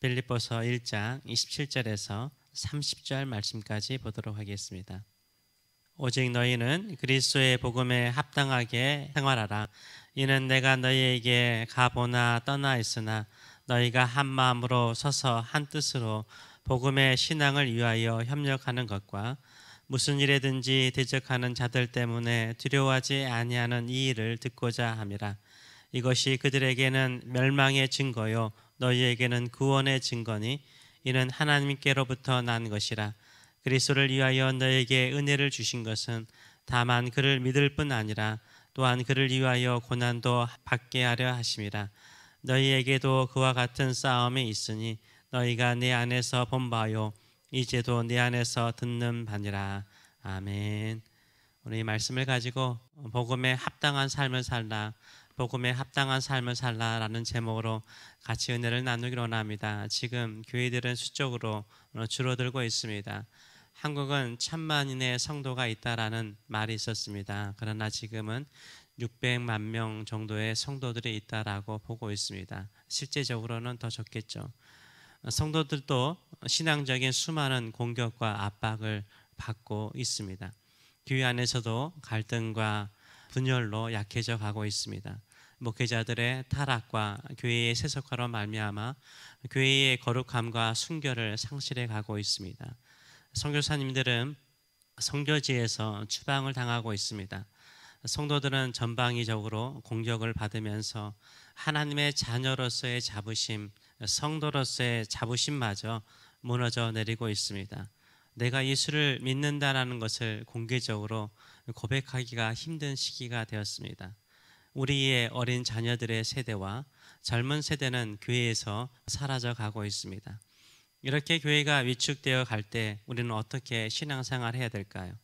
빌립보서 1장 27절에서 30절 말씀까지 보도록 하겠습니다. 오직 너희는 그리스도의 복음에 합당하게 생활하라. 이는 내가 너희에게 가보나 떠나 있으나 너희가 한 마음으로 서서 한 뜻으로 복음의 신앙을 위하여 협력하는 것과 무슨 일에든지 대적하는 자들 때문에 두려워하지 아니하는 이 일을 듣고자 함이라. 이것이 그들에게는 멸망의 증거요 너희에게는 구원의 증거니 이는 하나님께로부터 난 것이라. 그리스도를 위하여 너희에게 은혜를 주신 것은 다만 그를 믿을 뿐 아니라 또한 그를 위하여 고난도 받게 하려 하심이라. 너희에게도 그와 같은 싸움이 있으니 너희가 내 안에서 본 바요 이제도 내 안에서 듣는 바니라. 아멘. 오늘 이 말씀을 가지고 복음에 합당한 삶을 살라, 복음에 합당한 삶을 살라라는 제목으로 같이 은혜를 나누기로 원합니다. 지금 교회들은 수적으로 줄어들고 있습니다. 한국은 1000만인의 성도가 있다라는 말이 있었습니다. 그러나 지금은 600만 명 정도의 성도들이 있다라고 보고 있습니다. 실제적으로는 더 적겠죠. 성도들도 신앙적인 수많은 공격과 압박을 받고 있습니다. 교회 안에서도 갈등과 분열로 약해져 가고 있습니다. 목회자들의 타락과 교회의 세속화로 말미암아 교회의 거룩함과 순결을 상실해 가고 있습니다. 선교사님들은 선교지에서 추방을 당하고 있습니다. 성도들은 전방위적으로 공격을 받으면서 하나님의 자녀로서의 자부심, 성도로서의 자부심마저 무너져 내리고 있습니다. 내가 예수를 믿는다라는 것을 공개적으로 고백하기가 힘든 시기가 되었습니다. 우리의 어린 자녀들의 세대와 젊은 세대는 교회에서 사라져 가고 있습니다. 이렇게 교회가 위축되어 갈 때 우리는 어떻게 신앙생활을 해야 될까요?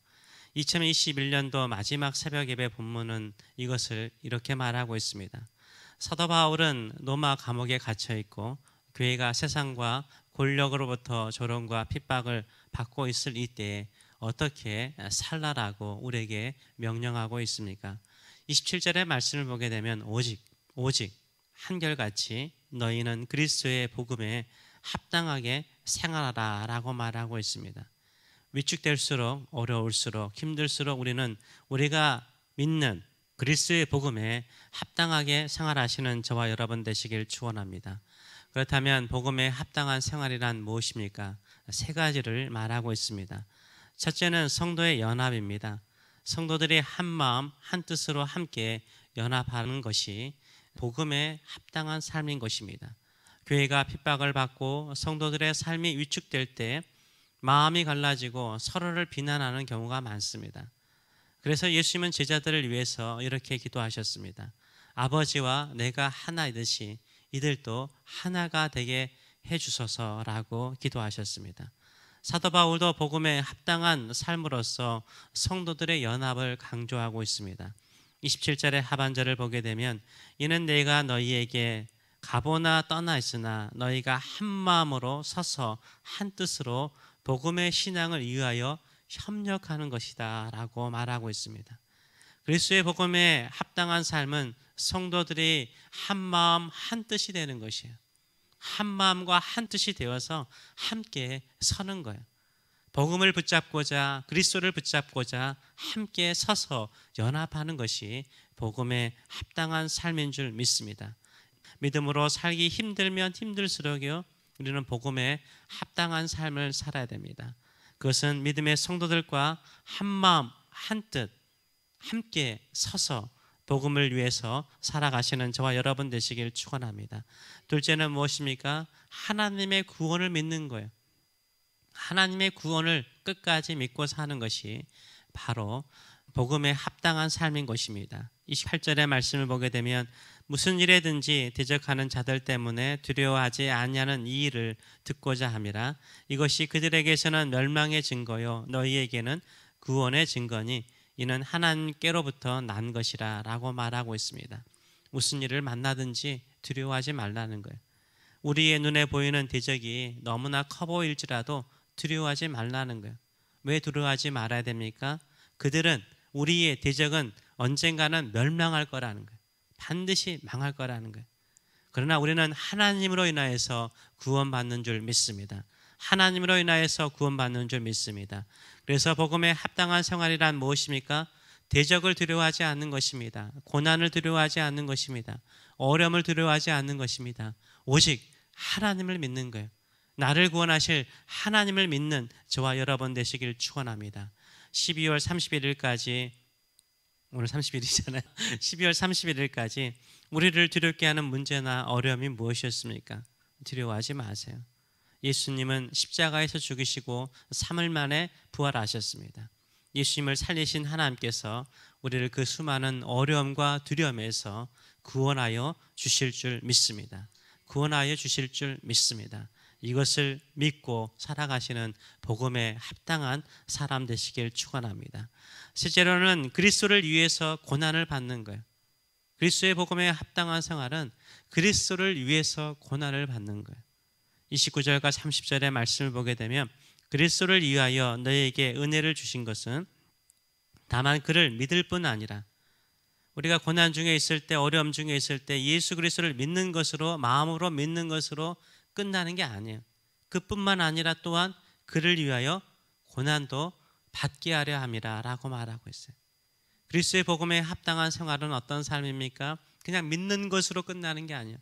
2021년도 마지막 새벽 예배 본문은 이것을 이렇게 말하고 있습니다. 사도 바울은 로마 감옥에 갇혀 있고 교회가 세상과 권력으로부터 조롱과 핍박을 받고 있을 이때에 어떻게 살라라고 우리에게 명령하고 있습니까? 27절의 말씀을 보게 되면 오직 한결같이 너희는 그리스도의 복음에 합당하게 생활하라 라고 말하고 있습니다. 위축될수록 어려울수록 힘들수록 우리는 우리가 믿는 그리스도의 복음에 합당하게 생활하시는 저와 여러분 되시길 축원합니다. 그렇다면 복음에 합당한 생활이란 무엇입니까? 세 가지를 말하고 있습니다. 첫째는 성도의 연합입니다. 성도들이 한 마음 한 뜻으로 함께 연합하는 것이 복음에 합당한 삶인 것입니다. 교회가 핍박을 받고 성도들의 삶이 위축될 때 마음이 갈라지고 서로를 비난하는 경우가 많습니다. 그래서 예수님은 제자들을 위해서 이렇게 기도하셨습니다. 아버지와 내가 하나이듯이 이들도 하나가 되게 해주소서라고 기도하셨습니다. 사도 바울도 복음에 합당한 삶으로서 성도들의 연합을 강조하고 있습니다. 27절의 하반절을 보게 되면 이는 내가 너희에게 가보나 떠나 있으나 너희가 한 마음으로 서서 한 뜻으로 복음의 신앙을 위하여 협력하는 것이다 라고 말하고 있습니다. 그리스도의 복음에 합당한 삶은 성도들이 한 마음 한 뜻이 되는 것이에요. 한 마음과 한 뜻이 되어서 함께 서는 거예요. 복음을 붙잡고자 그리스도를 붙잡고자 함께 서서 연합하는 것이 복음에 합당한 삶인 줄 믿습니다. 믿음으로 살기 힘들면 힘들수록요 우리는 복음에 합당한 삶을 살아야 됩니다. 그것은 믿음의 성도들과 한 마음 한 뜻 함께 서서 복음을 위해서 살아가시는 저와 여러분 되시길 축원합니다. 둘째는 무엇입니까? 하나님의 구원을 믿는 거예요. 하나님의 구원을 끝까지 믿고 사는 것이 바로 복음에 합당한 삶인 것입니다. 28절의 말씀을 보게 되면 무슨 일에든지 대적하는 자들 때문에 두려워하지 아니하는 이 일을 듣고자 함이라. 이것이 그들에게서는 멸망의 증거요 너희에게는 구원의 증거니 이는 하나님께로부터 난 것이라 라고 말하고 있습니다. 무슨 일을 만나든지 두려워하지 말라는 거예요. 우리의 눈에 보이는 대적이 너무나 커 보일지라도 두려워하지 말라는 거예요. 왜 두려워하지 말아야 됩니까? 그들은 우리의 대적은 언젠가는 멸망할 거라는 거예요. 반드시 망할 거라는 거예요. 그러나 우리는 하나님으로 인하여서 구원받는 줄 믿습니다. 하나님으로 인하여서 구원받는 줄 믿습니다. 그래서 복음에 합당한 생활이란 무엇입니까? 대적을 두려워하지 않는 것입니다. 고난을 두려워하지 않는 것입니다. 어려움을 두려워하지 않는 것입니다. 오직 하나님을 믿는 거예요. 나를 구원하실 하나님을 믿는 저와 여러분 되시길 축원합니다. 12월 31일까지 오늘 30일이잖아요. 12월 31일까지 우리를 두렵게 하는 문제나 어려움이 무엇이었습니까? 두려워하지 마세요. 예수님은 십자가에서 죽으시고 3일 만에 부활하셨습니다. 예수님을 살리신 하나님께서 우리를 그 수많은 어려움과 두려움에서 구원하여 주실 줄 믿습니다. 구원하여 주실 줄 믿습니다. 이것을 믿고 살아가시는 복음에 합당한 사람 되시길 축원합니다. 실제로는 그리스도를 위해서 고난을 받는 거예요. 그리스도의 복음에 합당한 생활은 그리스도를 위해서 고난을 받는 거예요. 29절과 30절의 말씀을 보게 되면 그리스도를 위하여 너희에게 은혜를 주신 것은 다만 그를 믿을 뿐 아니라, 우리가 고난 중에 있을 때, 어려움 중에 있을 때 예수 그리스도를 믿는 것으로, 마음으로 믿는 것으로 끝나는 게 아니에요. 그뿐만 아니라 또한 그를 위하여 고난도 받게 하려 함이라 라고 말하고 있어요. 그리스도의 복음에 합당한 생활은 어떤 삶입니까? 그냥 믿는 것으로 끝나는 게 아니에요.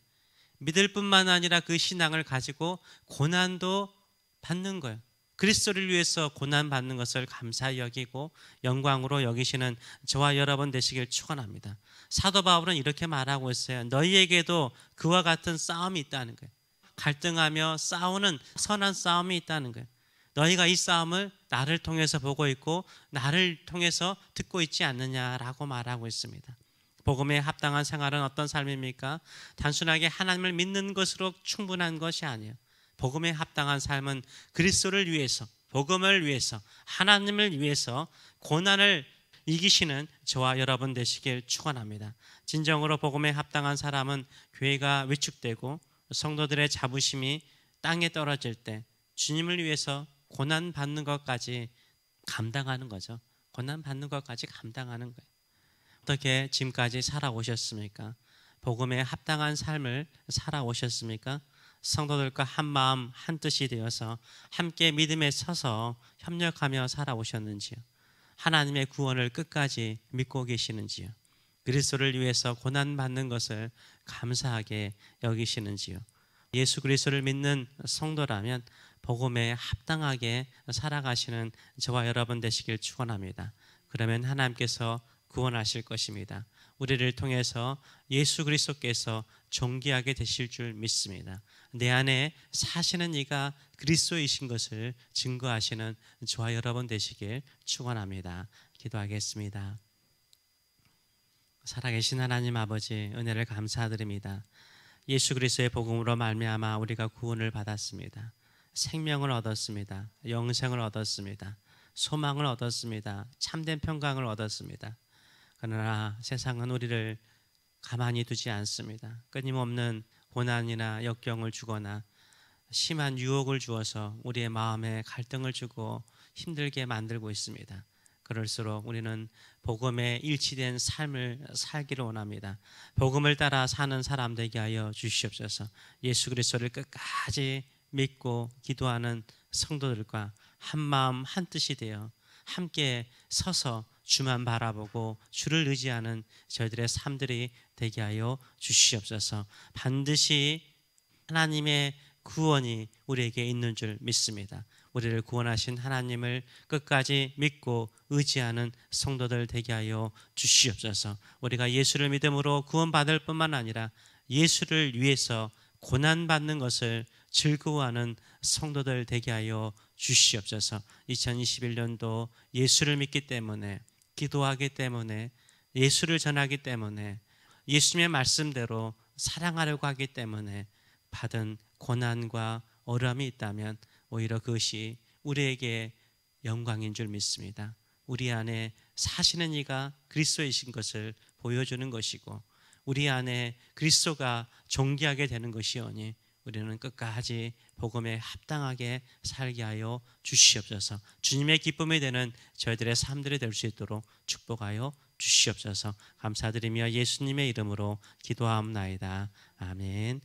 믿을 뿐만 아니라 그 신앙을 가지고 고난도 받는 거예요. 그리스도를 위해서 고난 받는 것을 감사히 여기고 영광으로 여기시는 저와 여러분 되시길 축원합니다. 사도 바울은 이렇게 말하고 있어요. 너희에게도 그와 같은 싸움이 있다는 거예요. 갈등하며 싸우는 선한 싸움이 있다는 거예요. 너희가 이 싸움을 나를 통해서 보고 있고 나를 통해서 듣고 있지 않느냐라고 말하고 있습니다. 복음에 합당한 생활은 어떤 삶입니까? 단순하게 하나님을 믿는 것으로 충분한 것이 아니에요. 복음에 합당한 삶은 그리스도를 위해서, 복음을 위해서, 하나님을 위해서 고난을 이기시는 저와 여러분 되시길 축원합니다. 진정으로 복음에 합당한 사람은 교회가 위축되고 성도들의 자부심이 땅에 떨어질 때 주님을 위해서 고난 받는 것까지 감당하는 거죠. 고난 받는 것까지 감당하는 거예요. 어떻게 지금까지 살아오셨습니까? 복음에 합당한 삶을 살아오셨습니까? 성도들과 한 마음 한 뜻이 되어서 함께 믿음에 서서 협력하며 살아오셨는지요? 하나님의 구원을 끝까지 믿고 계시는지요? 그리스도를 위해서 고난받는 것을 감사하게 여기시는지요? 예수 그리스도를 믿는 성도라면 복음에 합당하게 살아가시는 저와 여러분 되시길 축원합니다. 그러면 하나님께서 구원하실 것입니다. 우리를 통해서 예수 그리스도께서 존귀하게 되실 줄 믿습니다. 내 안에 사시는 이가 그리스도이신 것을 증거하시는 저와 여러분 되시길 축원합니다. 기도하겠습니다. 살아계신 하나님 아버지, 은혜를 감사드립니다. 예수 그리스도의 복음으로 말미암아 우리가 구원을 받았습니다. 생명을 얻었습니다. 영생을 얻었습니다. 소망을 얻었습니다. 참된 평강을 얻었습니다. 그러나 세상은 우리를 가만히 두지 않습니다. 끊임없는 고난이나 역경을 주거나 심한 유혹을 주어서 우리의 마음에 갈등을 주고 힘들게 만들고 있습니다. 그럴수록 우리는 복음에 일치된 삶을 살기를 원합니다. 복음을 따라 사는 사람 되게 하여 주시옵소서. 예수 그리스도를 끝까지 믿고 기도하는 성도들과 한 마음 한 뜻이 되어 함께 서서 주만 바라보고 주를 의지하는 저희들의 삶들이 되게 하여 주시옵소서. 반드시 하나님의 구원이 우리에게 있는 줄 믿습니다. 우리를 구원하신 하나님을 끝까지 믿고 의지하는 성도들 되게 하여 주시옵소서. 우리가 예수를 믿음으로 구원받을 뿐만 아니라 예수를 위해서 고난받는 것을 즐거워하는 성도들 되게 하여 주시옵소서. 2021년도 예수를 믿기 때문에, 기도하기 때문에, 예수를 전하기 때문에, 예수님의 말씀대로 사랑하려고 하기 때문에 받은 고난과 어려움이 있다면 오히려 그것이 우리에게 영광인 줄 믿습니다. 우리 안에 사시는 이가 그리스도이신 것을 보여주는 것이고 우리 안에 그리스도가 존귀하게 되는 것이오니 우리는 끝까지 복음에 합당하게 살게 하여 주시옵소서. 주님의 기쁨이 되는 저희들의 삶들이 될 수 있도록 축복하여 주시옵소서. 감사드리며 예수님의 이름으로 기도하옵나이다. 아멘.